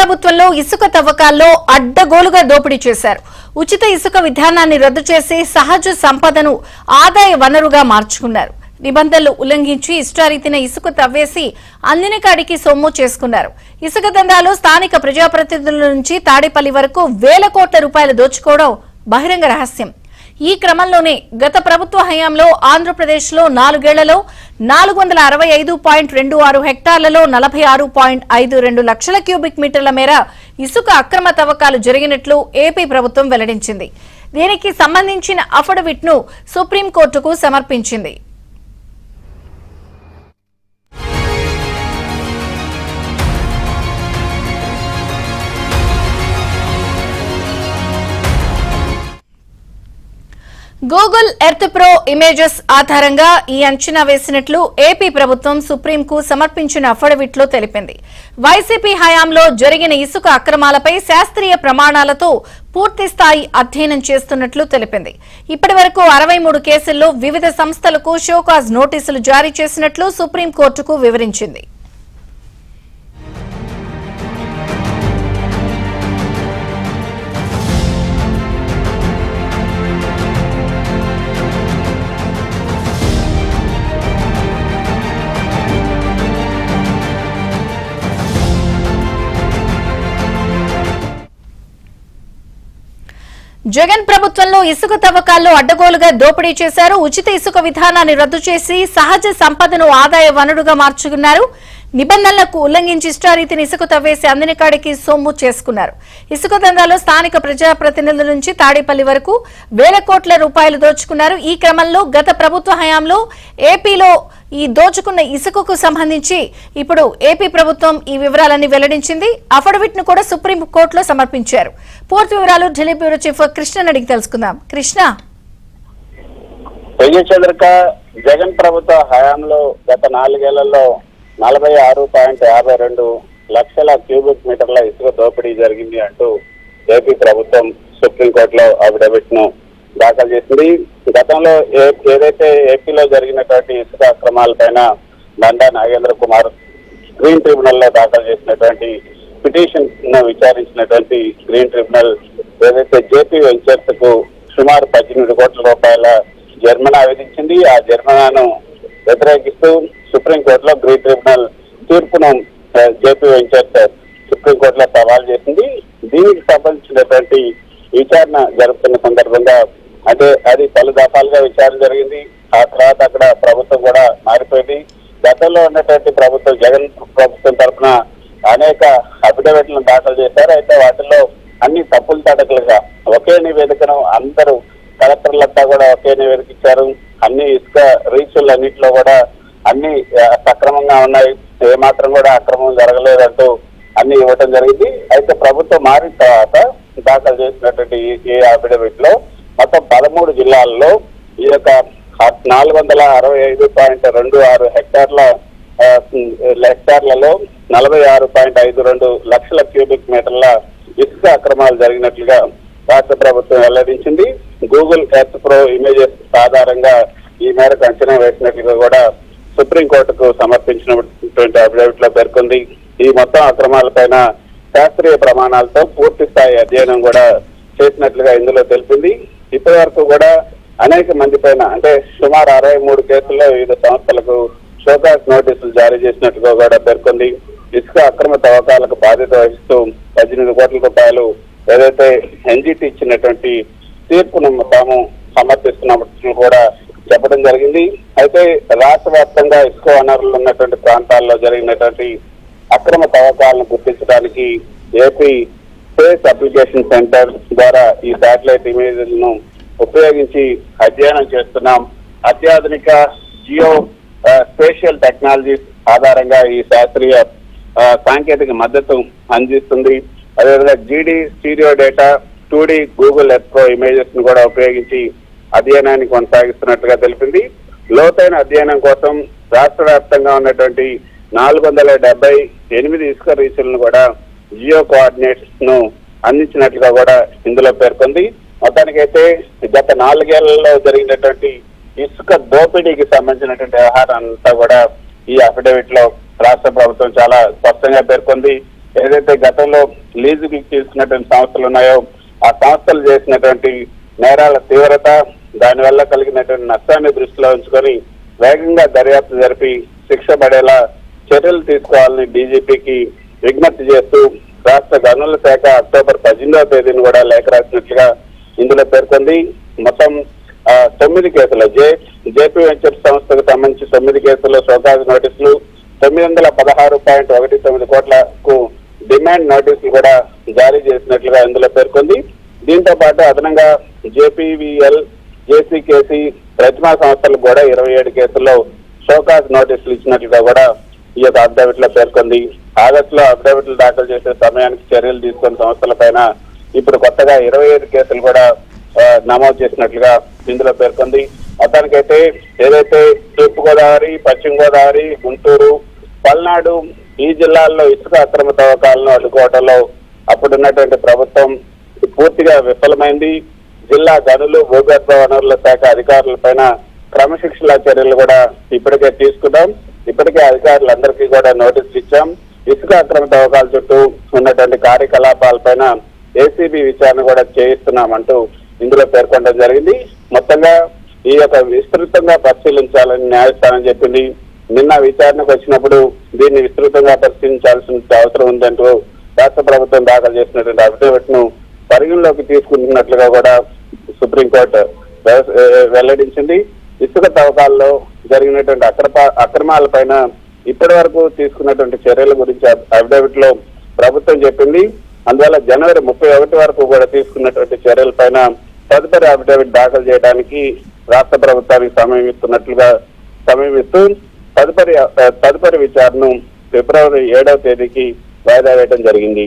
ప్రభుత్వంలో ఇసుక తవ్వకాల్లో అడ్డగోలుగా దోపిడీ చేశారు. ఉచిత ఇసుక విధానాన్ని రద్దు చేసి సహజ సంపదను ఆదాయ వనరుగా మార్చుకున్నారు. నిబంధనలు ఉల్లంఘించి ఇష్టారీతిన ఇసుక తవ్వేసి అందిన కాడికి సొమ్ము చేసుకున్నారు. ఇసుక దందాలో స్థానిక ప్రజాప్రతినిధుల నుంచి తాడేపల్లి వరకు వేల కోట్ల రూపాయలు దోచుకోవడం బహిరంగ రహస్యం. ఈ క్రమంలోనే గత ప్రభుత్వ హయాంలో ఆంధ్రప్రదేశ్లో 4 ఏళ్లలో 465.26 హెక్టార్లలో 46.52 లక్షల క్యూబిక్ మీటర్ల మేర ఇసుక అక్రమ తవ్వకాలు జరిగినట్లు ఏపీ ప్రభుత్వం వెల్లడించింది. దీనికి సంబంధించిన అఫిడవిట్ను సుప్రీంకోర్టుకు సమర్పించింది. గూగుల్ ఎర్త్ ప్రో ఇమేజెస్ ఆధారంగా ఈ అంచనా వేసినట్లు ఏపీ ప్రభుత్వం సుప్రీంకు సమర్పించిన అఫిడవిట్లో తెలిపింది. వైసీపీ హయాంలో జరిగిన ఇసుక అక్రమాలపై శాస్త్రీయ ప్రమాణాలతో పూర్తిస్థాయి అధ్యయనం చేస్తున్నట్లు తెలిపింది. ఇప్పటి వరకు 63 కేసుల్లో వివిధ సంస్థలకు షోకాజ్ నోటీసులు జారీ చేసినట్లు సుప్రీంకోర్టుకు వివరించింది. జగన్ ప్రభుత్వంలో ఇసుక తవ్వకాల్లో అడ్డగోలుగా దోపిడీ చేశారు. ఉచిత ఇసుక విధానాన్ని రద్దు చేసి సహజ సంపదను ఆదాయ వనరుగా మార్చుకున్నారు. నిబంధనలకు ఉల్లంఘించి ఇష్టారీతిని ఇసుక తవ్వేసి అందిన కాడికి సొమ్ము చేసుకున్నారు. ఇసుక దందాలో స్థానిక ప్రజాప్రతినిధుల నుంచి తాడేపల్లి వరకు వేల కోట్ల రూపాయలు దోచుకున్నారు. ఈ క్రమంలో గత ప్రభుత్వ హయాంలో ఏపీలో ఈ దోచుకున్న ఇసుకకు సంబంధించి ఇప్పుడు ఏపీ ప్రభుత్వం ఈ వివరాలన్నీ వెల్లడించింది. అఫిడవిట్ ను కూడా సుప్రీం కోర్టులో సమర్పించారు. పూర్తి వివరాలు ఢిల్లీ బ్యూరో చీఫ్ కృష్ణ అడిగి తెలుసుకుందాం. కృష్ణ, చంద్రిక, జగన్ ప్రభుత్వ హయాంలో గత 4 ఏళ్లలో 46.52 లక్షల క్యూబిక్ మీటర్ల ఇసుక దోపిడీ జరిగింది అంటూ ఏపీ ప్రభుత్వం సుప్రీంకోర్టులో అఫిడవిట్ ను దాఖలు చేసింది. గతంలో ఏదైతే ఏపీలో జరిగినటువంటి ఇసుక అక్రమాలపైన బండా నాగేంద్ర కుమార్ గ్రీన్ ట్రిబ్యునల్ లో దాఖలు చేసినటువంటి పిటిషన్ ను విచారించినటువంటి గ్రీన్ ట్రిబ్యునల్ ఏదైతే జేపీ వెంచర్స్ కు సుమారు 18 కోట్ల రూపాయల జరిమానా విధించింది. ఆ జరిమానాను వ్యతిరేకిస్తూ సుప్రీంకోర్టులో గ్రీన్ ట్రిబ్యునల్ తీర్పును జేపీ వెంచర్స్ సుప్రీంకోర్టులో సవాల్ చేసింది. దీనికి సంబంధించినటువంటి విచారణ జరుపుతున్న సందర్భంగా అంటే అది పలు దఫాలుగా విచారణ జరిగింది. ఆ తర్వాత అక్కడ ప్రభుత్వం కూడా మారిపోయింది. గతంలో ఉన్నటువంటి ప్రభుత్వం జగన్ ప్రభుత్వం తరఫున అనేక అఫిడవిట్లను దాఖలు చేశారు. అయితే వాటిల్లో అన్ని తప్పులు తడకలుగా ఒకే నివేదికను అందరూ కలెక్టర్లంతా కూడా ఒకే నివేదిక ఇచ్చారు. అన్ని ఇసుక రీచులన్నింటిలో కూడా అన్ని సక్రమంగా ఉన్నాయి, ఏమాత్రం కూడా అక్రమం జరగలేదంటూ అన్ని ఇవ్వటం జరిగింది. అయితే ప్రభుత్వం మారిన తర్వాత దాఖలు చేసినటువంటి ఈ అఫిడవిట్ లో మొత్తం 13 జిల్లాల్లో ఈ యొక్క 465.26 హెక్టార్లలో 46.52 లక్షల క్యూబిక్ మీటర్ల ఇసుక అక్రమాలు జరిగినట్లుగా రాష్ట్ర ప్రభుత్వం వెల్లడించింది. గూగుల్ ఎర్త్ ప్రో ఇమేజెస్ ఆధారంగా ఈ మేరకు అంచనా వేసినట్లుగా కూడా సుప్రీంకోర్టుకు సమర్పించినటువంటి అఫిడవిట్ లో పేర్కొంది. ఈ మొత్తం అక్రమాలపైన శాస్త్రీయ ప్రమాణాలతో పూర్తి స్థాయి అధ్యయనం కూడా చేసినట్లుగా ఇందులో తెలిపింది. ఇప్పటి వరకు కూడా అనేక మంది పైన అంటే సుమారు 63 కేసుల్లో వివిధ సంస్థలకు షోకాజ్ నోటీసులు జారీ చేసినట్లుగా కూడా పేర్కొంది. ఇసుక అక్రమ తవ్వకాలకు బాధ్యత వహిస్తూ 18 కోట్ల రూపాయలు ఏదైతే ఎన్జిటి ఇచ్చినటువంటి తీర్పును తాము సమర్థిస్తున్నట్లు కూడా చెప్పడం జరిగింది. అయితే రాష్ట్ర వ్యాప్తంగా ఇసుక వనరులు ఉన్నటువంటి ప్రాంతాల్లో జరిగినటువంటి అక్రమ తవ్వకాలను గుర్తించడానికి ఏపీ స్పేస్ అప్లికేషన్ సెంటర్ ద్వారా ఈ శాటిలైట్ ఇమేజ్లను ఉపయోగించి అధ్యయనం చేస్తున్నాం. అత్యాధునిక జియో స్పేషియల్ టెక్నాలజీస్ ఆధారంగా ఈ శాస్త్రీయ సాంకేతిక మద్దతు అందిస్తుంది. అదేవిధంగా జీడీ stereo data 2D Google earth pro images ను కూడా ఉపయోగించి అధ్యయనాన్ని కొనసాగిస్తున్నట్టుగా తెలిపింది. లోతైన అధ్యయనం కోసం రాష్ట్ర వ్యాప్తంగా ఉన్నటువంటి 478 ఇసుక రీచులను కూడా జియో కోఆర్డినేట్స్ ను అందించినట్లుగా కూడా ఇందులో పేర్కొంది. మొత్తానికైతే గత 4 ఏళ్లలో జరిగినటువంటి ఇసుక దోపిడీకి సంబంధించినటువంటి వ్యవహారం అంతా కూడా ఈ అఫిడవిట్ లో రాష్ట్ర ప్రభుత్వం చాలా స్పష్టంగా పేర్కొంది. ఏదైతే గతంలో లీజుకి తీసుకున్నటువంటి సంస్థలు ఉన్నాయో ఆ సంస్థలు చేసినటువంటి నేరాల తీవ్రత, దానివల్ల కలిగినటువంటి నష్టాన్ని దృష్టిలో ఉంచుకొని వేగంగా దర్యాప్తు జరిపి శిక్ష పడేలా చర్యలు తీసుకోవాలని డీజీపీకి విజ్ఞప్తి చేస్తూ రాష్ట్ర గనుల శాఖ అక్టోబర్ 18వ తేదీని కూడా లేఖ రాసినట్లుగా ఇందులో పేర్కొంది. మొత్తం 9 కేసులు జేపీ వెంచర్స్ సంస్థకు సంబంధించి 9 కేసుల్లో షోకాజ్ నోటీసులు, 916.19 కోట్లకు డిమాండ్ నోటీసులు కూడా జారీ చేసినట్లుగా ఇందులో పేర్కొంది. దీంతో పాటు అదనంగా జేపీవీఎల్, జేసీకేసీ, ప్రతిమా సంస్థలకు కూడా 27 కేసుల్లో షోకాజ్ నోటీసులు ఇచ్చినట్లుగా కూడా ఈ యొక్క అఫిడవిట్ లో పేర్కొంది. ఆగస్టులో అఫిడవిట్లు దాఖలు చేసే సమయానికి చర్యలు తీసుకున్న సంస్థలపైన ఇప్పుడు కొత్తగా 25 కేసులు కూడా నమోదు చేసినట్లుగా ఇందులో పేర్కొంది. మొత్తానికైతే ఏదైతే తూర్పు గోదావరి, పశ్చిమ గోదావరి, గుంటూరు, పల్నాడు ఈ జిల్లాల్లో ఇసుక అక్రమ తవ్వకాలను అడ్డుకోవడంలో అప్పుడున్నటువంటి ప్రభుత్వం పూర్తిగా విఫలమైంది. జిల్లా గనులు, భూగర్భ వనరుల శాఖ అధికారులపైన క్రమశిక్షణ చర్యలు కూడా ఇప్పటికే తీసుకున్నాం. ఇప్పటికే అధికారులందరికీ కూడా నోటీసులు ఇచ్చాం. ఇసుక అక్రమ తవ్వకాల చుట్టూ ఉన్నటువంటి కార్యకలాపాలపైన ఏసీబీ విచారణ కూడా చేయిస్తున్నామంటూ ఇందులో పేర్కొనడం జరిగింది. మొత్తంగా ఈ యొక్క విస్తృతంగా పరిశీలించాలని న్యాయస్థానం చెప్పింది. నిన్న విచారణకు వచ్చినప్పుడు దీన్ని విస్తృతంగా పరిశీలించాల్సిన అవసరం ఉందంటూ రాష్ట్ర ప్రభుత్వం దాఖలు చేసినటువంటి అఫిడవిట్ ను పరిగణలోకి తీసుకుంటున్నట్లుగా కూడా సుప్రీంకోర్టు వెల్లడించింది. ఇసుక తవ్వకాల్లో జరిగినటువంటి అక్రమాలపైన ఇప్పటి వరకు తీసుకున్నటువంటి చర్యల గురించి అఫిడవిట్ లో ప్రభుత్వం చెప్పింది. అందువల్ల జనవరి 31 వరకు కూడా తీసుకున్నటువంటి చర్యలపైన తదుపరి అఫిడవిట్ దాఖలు చేయడానికి రాష్ట్ర ప్రభుత్వానికి సమయం ఇస్తూ తదుపరి విచారణను ఫిబ్రవరి 7వ తేదీకి వాయిదా వేయడం జరిగింది.